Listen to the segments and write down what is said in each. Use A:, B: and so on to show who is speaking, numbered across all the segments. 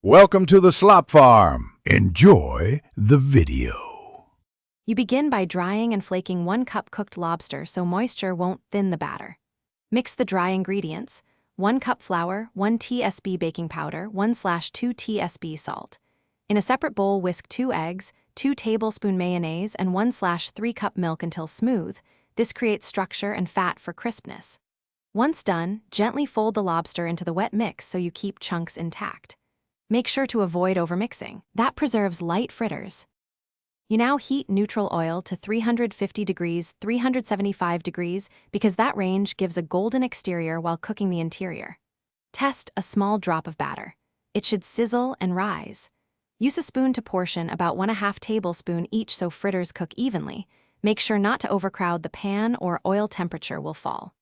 A: Welcome to the Slop Farm. Enjoy the video.
B: You begin by drying and flaking 1 cup cooked lobster so moisture won't thin the batter. Mix the dry ingredients: 1 cup flour, 1 tsp baking powder, 1/2 tsp salt. In a separate bowl, whisk 2 eggs, 2 tablespoon mayonnaise, and 1/3 cup milk until smooth. This creates structure and fat for crispness. Once done, gently fold the lobster into the wet mix so you keep chunks intact. Make sure to avoid overmixing. That preserves light fritters. You now heat neutral oil to 350 degrees, 375 degrees, because that range gives a golden exterior while cooking the interior. Test a small drop of batter. It should sizzle and rise. Use a spoon to portion about 1/2 tablespoon each so fritters cook evenly. Make sure not to overcrowd the pan or oil temperature will fall.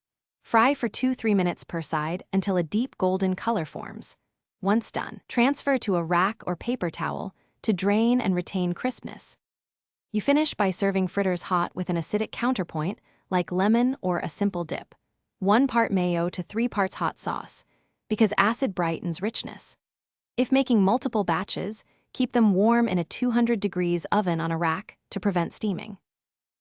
B: Fry for 2-3 minutes per side until a deep golden color forms. Once done, transfer to a rack or paper towel to drain and retain crispness. You finish by serving fritters hot with an acidic counterpoint like lemon or a simple dip. 1 part mayo to 3 parts hot sauce, because acid brightens richness. If making multiple batches, keep them warm in a 200 degrees oven on a rack to prevent steaming.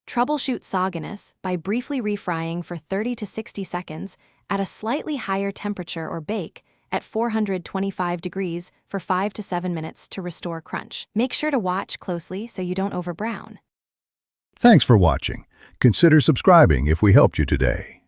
B: Troubleshoot sogginess by briefly refrying for 30 to 60 seconds at a slightly higher temperature or bake at 425 degrees for 5 to 7 minutes to restore crunch. Make sure to watch closely so you don't overbrown.
A: Thanks for watching. Consider subscribing if we helped you today.